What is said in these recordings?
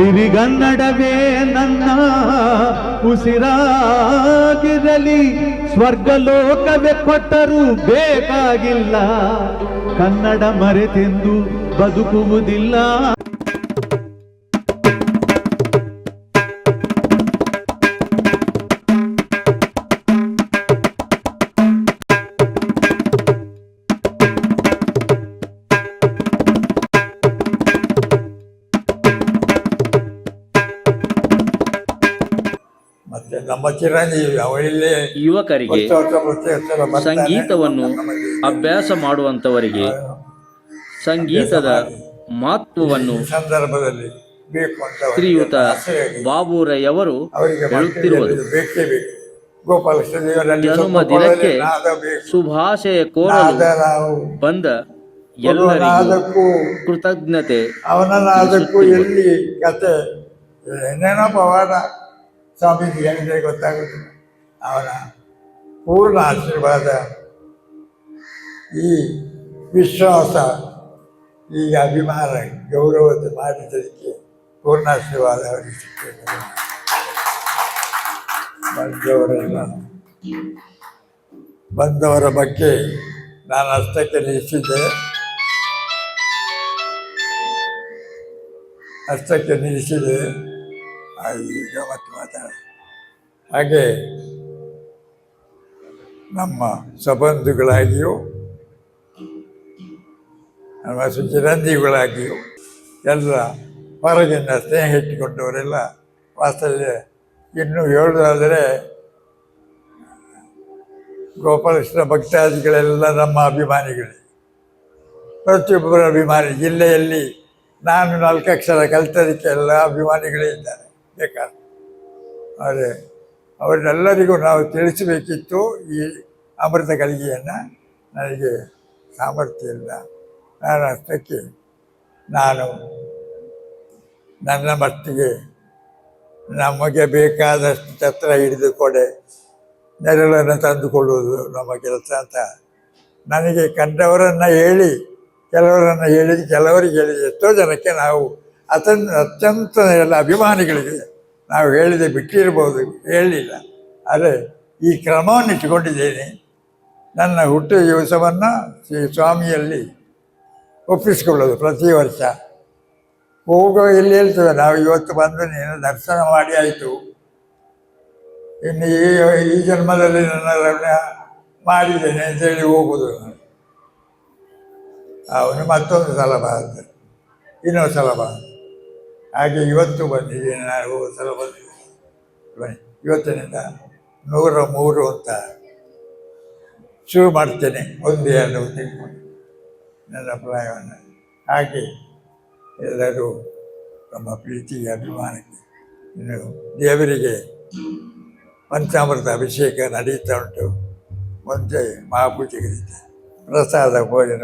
ಸಿರಿಗನ್ನಡವೇ ನನ್ನ ಉಸಿರಾಗಿರಲಿ, ಸ್ವರ್ಗಲೋಕವೇ ಕೊಟ್ಟರೂ ಬೇಕಾಗಿಲ್ಲ, ಕನ್ನಡ ಮರೆತೆಂದು ಬದುಕುವುದಿಲ್ಲ. ಮತ್ತೆ ನಮ್ಮ ಚಿರಂಜೀವಿ ಅವಳಲ್ಲೇ ಯುವಕರಿಗೆ, ಸಂಗೀತವನ್ನು ಅಭ್ಯಾಸ ಮಾಡುವಂಥವರಿಗೆ ಸಂಗೀತದ ಮಹತ್ವವನ್ನು ಸಂದರ್ಭದಲ್ಲಿ ಬೇಕು ಅಂತ ಶ್ರೀಯುತ ಬಾಬುರಯ್ಯವರು ಹೇಳುತ್ತಿರುವುದು. ಬೇಕೇ ಬೇಕು. ಗೋಪಾಲಕೃಷ್ಣ ದೇವರಲ್ಲಿ ಜನ್ಮದಿನಕ್ಕೆ ಶುಭಾಶಯ ಕೋರಲು ಬಂದ ಎಲ್ಲರಿಗೂ ಕೃತಜ್ಞತೆ. ಅವನನ್ನಾದಕ್ಕೂ ಎಲ್ಲಿ ಕತೆ ಏನೇನೋ ಪವಾಡ ಸ್ವಾಮೀಜಿ ಹೇಳಿದ್ರೆ ಗೊತ್ತಾಗುತ್ತಿಲ್ಲ. ಅವನ ಪೂರ್ಣ ಆಶೀರ್ವಾದ, ಈ ವಿಶ್ವಾಸ, ಈ ಅಭಿಮಾನ, ಗೌರವದ ಮಾಡಿದ್ದಕ್ಕೆ ಪೂರ್ಣ ಆಶೀರ್ವಾದ ಅವರಿಗೆ ಸಿಕ್ಕಿದೆ. ಬಂದವರ ಬಗ್ಗೆ ನಾನು ಅಷ್ಟಕ್ಕೆ ನಿಲ್ಲಿಸಿದ್ದೆ. ಈಗ ಮತ್ತೆ ಮಾತಾಡ ಹಾಗೆ ನಮ್ಮ ಸಂಬಂಧಗಳಾಗಿಯೂ ನಮ್ಮ ಚಿರಂಜೀವಿಗಳಾಗಿಯೂ ಎಲ್ಲ ಹೊರಗಿನ ಸ್ನೇಹ ಇಟ್ಟುಕೊಂಡವರೆಲ್ಲ ವಾಸ್ತವ್ಯ. ಇನ್ನು ಹೇಳೋದಾದರೆ ಗೋಪಾಲಕೃಷ್ಣ ಭಕ್ತಾದಿಗಳೆಲ್ಲ ನಮ್ಮ ಅಭಿಮಾನಿಗಳೇ, ಪ್ರತಿಯೊಬ್ಬರ ಅಭಿಮಾನಿ. ಜಿಲ್ಲೆಯಲ್ಲಿ ನಾನು 4 ಅಕ್ಷರ ಕಲಿತದಕ್ಕೆ ಎಲ್ಲ ಅಭಿಮಾನಿಗಳೇ ಇದ್ದಾರೆ ಬೇಕಾದ್ರೆ. ಆದರೆ ಅವರೆಲ್ಲರಿಗೂ ನಾವು ತಿಳಿಸಬೇಕಿತ್ತು ಈ ಅಮೃತ ಗಳಿಗೆಯನ್ನು. ನನಗೆ ಸಾಮರ್ಥ್ಯ ಇಲ್ಲ. ನಾನು ಅಷ್ಟಕ್ಕೆ ನನ್ನ ಮಟ್ಟಿಗೆ ನಮಗೆ ಬೇಕಾದಷ್ಟು ಛತ್ರ ಹಿಡಿದು ಕೊಡೆ ನೆರಳನ್ನು ತಂದುಕೊಳ್ಳುವುದು ನಮ್ಮ ಕೆಲಸ ಅಂತ ನನಗೆ ಕಂಡವರನ್ನು ಹೇಳಿ, ಕೆಲವರಿಗೆ ಹೇಳಿ ಎಷ್ಟೋ ಜನಕ್ಕೆ ನಾವು ಅತ್ಯಂತ ಎಲ್ಲ ಅಭಿಮಾನಿಗಳಿಗೆ ನಾವು ಹೇಳಿದೆ ಬಿಟ್ಟಿರ್ಬೋದು, ಹೇಳಲಿಲ್ಲ. ಆದರೆ ಈ ಕ್ರಮವನ್ನು ಇಟ್ಟುಕೊಂಡಿದ್ದೇನೆ. ನನ್ನ ಹುಟ್ಟಿದ ದಿವಸವನ್ನು ಶ್ರೀ ಸ್ವಾಮಿಯಲ್ಲಿ ಒಪ್ಪಿಸಿಕೊಳ್ಳೋದು ಪ್ರತಿ ವರ್ಷ. ಹೋಗೋ ಎಲ್ಲಿ ಹೇಳ್ತೇವೆ ನಾವು, ಇವತ್ತು ಬಂದು ನೀನು ದರ್ಶನ ಮಾಡಿ ಆಯಿತು, ಇನ್ನು ಈ ಜನ್ಮದಲ್ಲಿ ನನ್ನ ಮಾಡಿದ್ದೇನೆ ಅಂತೇಳಿ ಹೋಗುವುದು. ಅವನು ಮತ್ತೊಂದು ಸಲ ಬಾರದು, ಇನ್ನೊಂದು ಸಲ ಬಾರದು. ಹಾಗೆ ಇವತ್ತು ಬಂದಿದ್ದೇನೆ. ನಾನು ಹೋಗೋ ಸಲ ಬಂದಿದ್ದೇನೆ. ಇವತ್ತಿನಿಂದ 103 ಅಂತ ಶುರು ಮಾಡ್ತೇನೆ. 1-2 ತಿಳ್ಕೊಂಡು ನನ್ನ ಅಭಿಪ್ರಾಯವನ್ನು. ಹಾಗೆ ಎಲ್ಲರೂ ನಮ್ಮ ಪ್ರೀತಿಗೆ, ಅಭಿಮಾನಕ್ಕೆ ಇನ್ನು ದೇವರಿಗೆ ಪಂಚಾಮೃತ ಅಭಿಷೇಕ ನಡೀತಾ ಉಂಟು. ಮುಂಚೆ ಮಹಾಪೂಜೆಗೆ ಪ್ರಸಾದ ಭೋಜನ.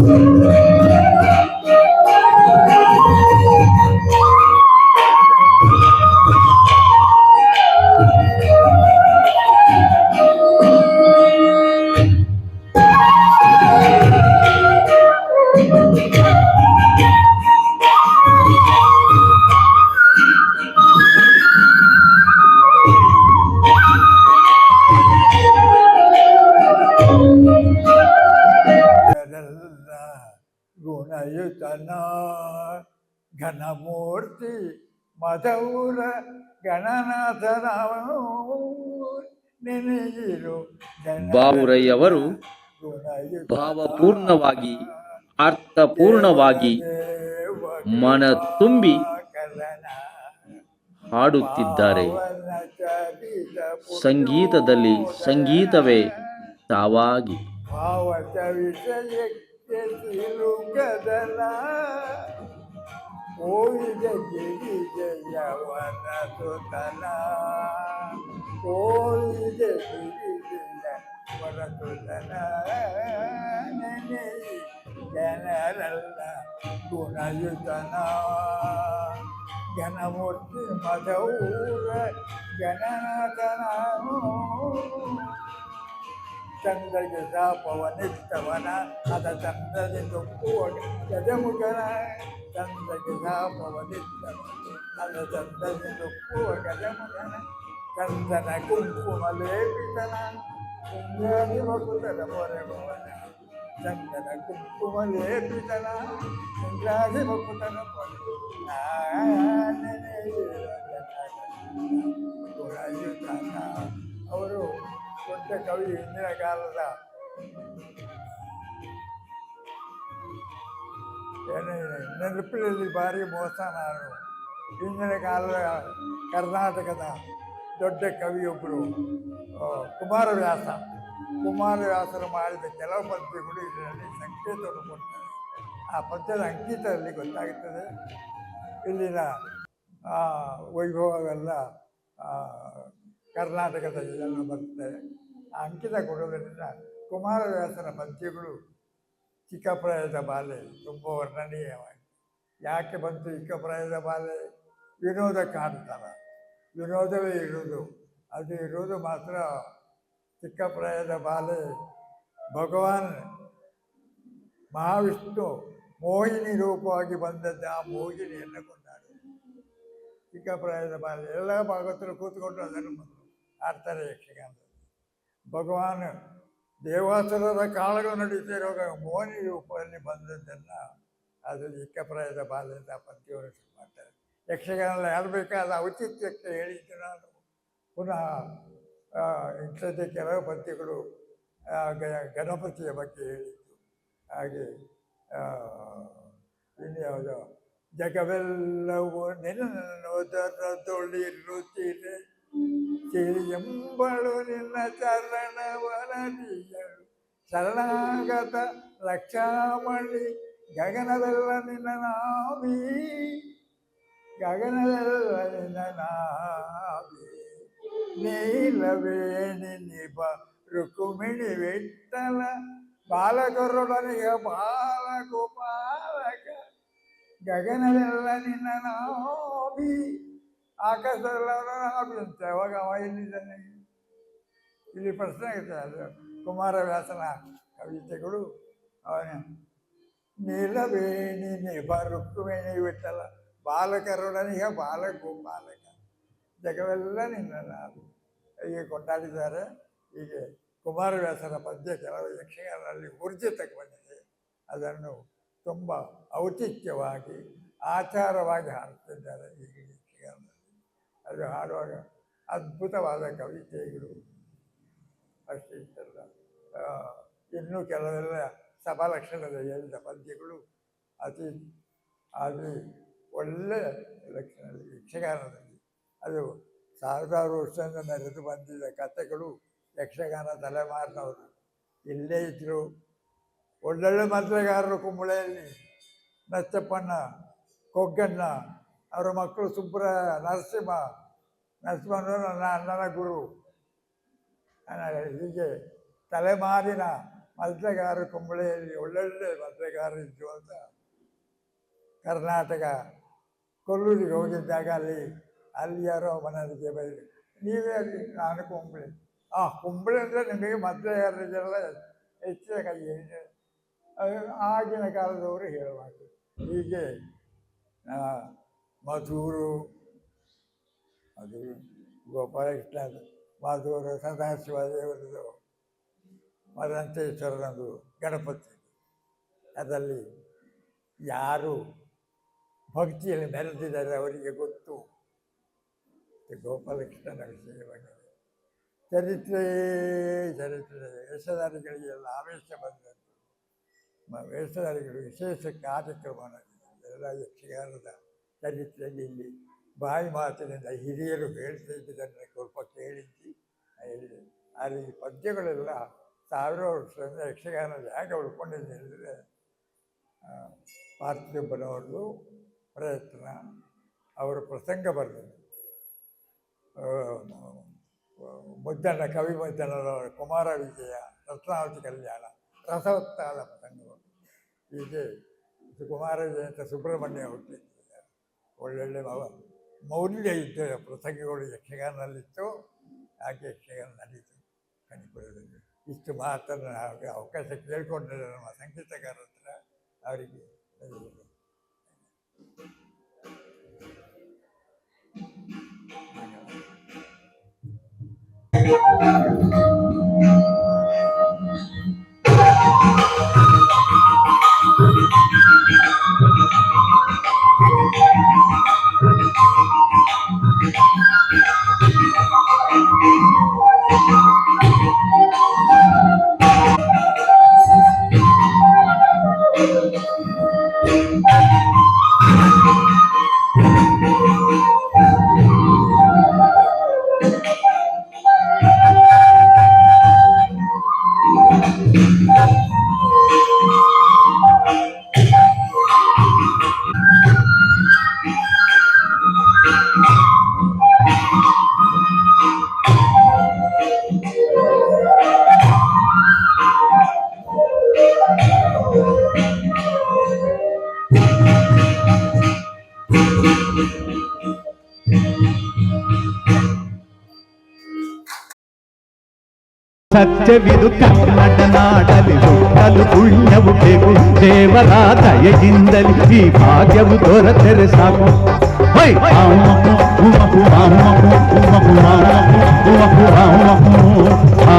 ಎಲ್ಲ ಗುಣಯುತನ ಘನಮೂರ್ತಿ ಮಧುರ ಗಣನಾಥನವನು ನೆನೆಯಿರು ಬಾಬುರಯ್ಯವರು ಭಾವಪೂರ್ಣವಾಗಿ ಅರ್ಥಪೂರ್ಣವಾಗಿ ಮನ ತುಂಬಿ ಹಾಡುತ್ತಿದ್ದಾರೆ. ಸಂಗೀತದಲ್ಲಿ ಸಂಗೀತವೇ ತಾವಾಗಿ. ಭಾವತ ವಿಷಯಕ್ಕೆ ತಿರುಗದಲ ಓವಿದ ಗಿರಿಜಯವನ ಸುತನ ಓವಿದ ಗಿರಿಜಯವನ ಸುತನ ನೆನೆಯಿ ಜನರಲ್ಲ ಗುಣಯುತನ ಘನಮೂರ್ತಿ ಮಧುರ ಗಣನಾಥನ ಚಂದ್ರಗೆ ಶಾಪವನಿತ್ತವನ ಅದ ಚಂದ್ರಗೆ ದುಃಖುವ ಗಜಮುಖನ ಚಂದ್ರಗೆ ಶಾಪವನಿತ್ತವನ ಅದ ಚಂದ್ರಗೆ ದುಃಖುವ ಗಜಮುಖನ ಚಂದನ ಕುಂಕುಮ ಲೇಪಿತನ ಕುಂಜಾದಿ ಭಕುತರ ಪೊರೆಭವನ ಚಂದನ ಕುಂಕುಮ ಲೇಪಿತನ ಕುಂಜಾದಿ ಭಕುತರ ಪೊರೆ ಅವರು ದೊಡ್ಡ ಕವಿ. ಹಿಂದಿನ ಕಾಲದ ನೆನಪಿನಲ್ಲಿ ಭಾರಿ ಮೋಸ ನಾನು. ಹಿಂದಿನ ಕಾಲದ ಕರ್ನಾಟಕದ ದೊಡ್ಡ ಕವಿಯೊಬ್ಬರು ಕುಮಾರವ್ಯಾಸರು ಮಾಡಿದ ಕೆಲವು ಪದ್ಯಗಳು ಇದರಲ್ಲಿ ಸಂಕೇತವನ್ನು ಕೊಡ್ತಾರೆ. ಆ ಪದ್ಯದ ಅಂಕಿತದಲ್ಲಿ ಗೊತ್ತಾಗುತ್ತದೆ ಇಲ್ಲಿನ ವೈಭವವೆಲ್ಲ ಕರ್ನಾಟಕದಲ್ಲೆಲ್ಲ ಬರ್ತದೆ. ಆ ಅಂಕಿತ ಕೊಡೋದರಿಂದ ಕುಮಾರವ್ಯಾಸನ ಪದ್ಯಗಳು ಚಿಕ್ಕಪ್ರಾಯದ ಬಾಲೆ ತುಂಬ ವರ್ಣನೀಯವಾಗಿ. ಯಾಕೆ ಬಂತು ಚಿಕ್ಕಪ್ರಾಯದ ಬಾಲೆ? ವಿನೋದ ಕಾಣ್ತಾರ, ವಿನೋದವೇ ಇರುವುದು. ಅದು ಇರುವುದು ಮಾತ್ರ ಚಿಕ್ಕಪ್ರಾಯದ ಬಾಲೆ. ಭಗವಾನ್ ಮಹಾವಿಷ್ಣು ಮೋಹಿನಿ ರೂಪವಾಗಿ ಬಂದದ್ದು ಆ ಮೋಹಿನಿಯನ್ನು ಕೊಂಡಾಡು. ಚಿಕ್ಕಪ್ರಾಯದ ಬಾಲೆ ಎಲ್ಲ ಭಾಗವತರು ಕೂತ್ಕೊಂಡು ಅದನ್ನು ಆಡ್ತಾರೆ ಯಕ್ಷಗಾನದಲ್ಲಿ. ಭಗವಾನ್ ದೇವಾಸುರರ ಕಾಳಗ ನಡೀತಿರುವಾಗ ಮೋಹಿನಿ ರೂಪದಲ್ಲಿ ಬಂದದ್ದನ್ನು ಅದು ಚಿಕ್ಕಪ್ರಾಯದ ಬಾಲೆ ಅಂತ ಪದ್ಯವನ್ನು ಶುರು ಮಾಡ್ತಾರೆ. ಯಕ್ಷಗಾನದಲ್ಲಿ ಆಡಬೇಕಾದ ಔಚಿತ್ಯಕ್ಕೆ ಹೇಳಿದ್ದು ನಾನು. ಪುನಃ ಇಂಥದ್ದೇ ಕೆಲವು ಪದ್ಯಗಳು ಗಣಪತಿಯ ಬಗ್ಗೆ ಹೇಳಿದ್ದು. ಹಾಗೆ ಇನ್ಯಾವುದು ಜಗವೆಲ್ಲವೂ ನಿನ್ನೊದರದೊಳಿರುತ್ತಿದೆ ಎಂಬಳು ನಿನ್ನ ಚರಣವನದಿಯಳು ಶರಣಾಗತ ರಕ್ಷಾಮಣಿ ಗಗನವೆಲ್ಲ ನಿನ್ನ ನಾಮಿ ಗಗನವೆಲ್ಲ ನಿನ್ನ ನಾಮಿ ನೀಲವೇಣಿ ನಿಬ ರುಕುಮಿಣಿ ವಿಠಲ ಬಾಲಕರೊಡನೆಯ ಬಾಲಗೋಪಾಲಕ ಗಗನವೆಲ್ಲ ನಿನ್ನ ನಾಭಿ ಆಕಾಶವೆಲ್ಲ ನಾಭಿ ಅಂತ. ಯಾವಾಗ ಅವ ಎಲ್ಲಿದ್ದಾನೆ? ಇಲ್ಲಿ ಪ್ರಶ್ನೆ ಆಗುತ್ತೆ. ಅದು ಕುಮಾರವ್ಯಾಸನ ಕವಿತೆಗಳು. ಅವನ ನೀಲವೇಣಿ ನಿಭ ರುಕ್ಮಿಣಿ ವಿಠಲ ಬಾಲಕರೊಡನೆಯ ಬಾಲಗೋಪಾಲಕ ಜಗವೆಲ್ಲ ನಿನ್ನ ನಾಭಿ ಹೀಗೆ ಕೊಂಡಾಡಿದ್ದಾರೆ. ಹೀಗೆ ಕುಮಾರವ್ಯಾಸನ ಪದ್ಯ ಕೆಲವು ಯಕ್ಷಗಾನದಲ್ಲಿ ಊರ್ಜಿತಕ್ಕೆ ಬಂದಿದೆ. ಅದನ್ನು ತುಂಬ ಔಚಿತ್ಯವಾಗಿ ಆಚಾರವಾಗಿ ಹಾಡ್ತಿದ್ದಾರೆ ಈಗ ಯಕ್ಷಗಾನದಲ್ಲಿ. ಅದು ಹಾಡುವಾಗ ಅದ್ಭುತವಾದ ಕವಿತೆಗಳು ಅಷ್ಟೇ ಇಷ್ಟಲ್ಲ. ಇನ್ನೂ ಕೆಲವೆಲ್ಲ ಸಭಾಲಕ್ಷಣದ ಹೇಳಿದ ಪದ್ಯಗಳು ಅದು ಒಳ್ಳೆಯ ಲಕ್ಷಣದಲ್ಲಿ ಯಕ್ಷಗಾನದಲ್ಲಿ ಅದು ಸಾವಿರಾರು ವರ್ಷದಿಂದ ಮೆರೆದು ಬಂದಿದ್ದ ಕಥೆಗಳು. ಯಕ್ಷಗಾನ ತಲೆಮಾರಿನವರು ಇಲ್ಲೇ ಇದ್ದರು. ಒಳ್ಳೊಳ್ಳೆ ಮಂತ್ರಗಾರರು ಕುಂಬಳೆಯಲ್ಲಿ ನಚ್ಚಪ್ಪಣ್ಣ, ಕೊಗ್ಗಣ್ಣ, ಅವರ ಮಕ್ಕಳು ನರಸಿಂಹನವರು ನನ್ನ ಅಣ್ಣನ ಗುರು. ಹೀಗೆ ತಲೆಮಾರಿನ ಮದ್ಲೆಗಾರರು ಕುಂಬಳೆಯಲ್ಲಿ ಒಳ್ಳೊಳ್ಳೆ ಮದ್ಲೆಗಾರರು ಇದ್ದು ಅಂತ ಕರ್ನಾಟಕ ಕೊಲ್ಲೂರಿಗೆ ಹೋಗಿದ್ದಾಗ ಅಲ್ಲಿ ಯಾರೋ ಮನೆಯವರಿಗೆ ಬೈದು, ನೀವೇ ಅಲ್ಲಿ, ನಾನು ಕುಂಬಳೆ. ಕುಂಬಳೆ ಅಂದರೆ ನಿಮಗೆ ಮದ್ಲೆಗಾರರಿಗೆಲ್ಲ ಹೆಚ್ಚಿನ ಕೈ ಆಗಿನ ಕಾಲದವರು ಹೇಳುವಾಗ. ಹೀಗೆ ಮಧೂರು, ಅದು ಗೋಪಾಲಕೃಷ್ಣ, ಮಧೂರು, ಸದಾಶಿವ ದೇವರದು, ಮದಂತೇಶ್ವರನದು, ಗಣಪತಿ. ಅದರಲ್ಲಿ ಯಾರು ಭಕ್ತಿಯಲ್ಲಿ ಮೆರೆದಿದ್ದಾರೆ ಅವರಿಗೆ ಗೊತ್ತು. ಗೋಪಾಲಕೃಷ್ಣನ ವಿಷಯವಾಗಿದೆ. ಚರಿತ್ರೆ ವೇಷಧಾರಿಗಳಿಗೆಲ್ಲ ಆವೇಶ ಬಂದದ್ದು. ವೇಷಧಾರಿಗಳು ವಿಶೇಷ ಕಾರ್ಯಕ್ರಮ ಎಲ್ಲ ಯಕ್ಷಗಾನದ ಚರಿತ್ರೆಯಲ್ಲಿ ಇಲ್ಲಿ ಬಾಯಿ ಮಾತಿನಿಂದ ಹಿರಿಯರು ಹೇಳ್ತಾ ಇದ್ದದನ್ನು ಸ್ವಲ್ಪ ಕೇಳಿದ್ದು ಹೇಳಿದೆ. ಆದರೆ ಈ ಪದ್ಯಗಳೆಲ್ಲ ಸಾವಿರ ವರ್ಷದಿಂದ ಯಕ್ಷಗಾನದ ಹೇಗೆ ಉಳ್ಕೊಂಡಿದೆ ಹೇಳಿದರೆ, ಪಾರ್ಥಿಬನವ್ರದ್ದು ಪ್ರಯತ್ನ, ಅವರ ಪ್ರಸಂಗ ಬರೆದರು. ಮುದ್ದಣ್ಣ, ಕವಿ ಮುದ್ದಣ್ಣನವರ ಕುಮಾರ ವಿಜಯ, ರತ್ನಾವತಿ ಕಲ್ಯಾಣ, ರಸವತ್ತಾದ ಪ್ರಸಂಗಗಳು. ಹೀಗೆ ಕುಮಾರ ವಿಜಯ ಅಂತ ಸುಬ್ರಹ್ಮಣ್ಯ ಹುಟ್ಟಿದ್ದಾರೆ. ಒಳ್ಳೊಳ್ಳೆ ಮೌಲ್ಯ ಇದ್ದ ಪ್ರಸಂಗಗಳು ಯಕ್ಷಗಾನದಲ್ಲಿತ್ತು. ಯಾಕೆ ಯಕ್ಷಗಾನ ನಡೀತು ಕಣಿಪುರದಲ್ಲಿ. ಇಷ್ಟು ಮಾತನ್ನು ಅವಕಾಶ ಕೇಳಿಕೊಂಡ್ರೆ ನಮ್ಮ ಸಂಗೀತಗಾರ ಹತ್ರ ಅವರಿಗೆ ಸತ್ಯವಿದು ಕನ್ನಡ ನಾಡಲಿ ಹುಟ್ಟಲು ಪುಣ್ಯವು ಬೇಕು. ದೇವರ ದಯೆಯಿಂದಲಿ ಈ ಭಾಗ್ಯವು ದೊರೆತರೆ ಸಾಕು. ಆ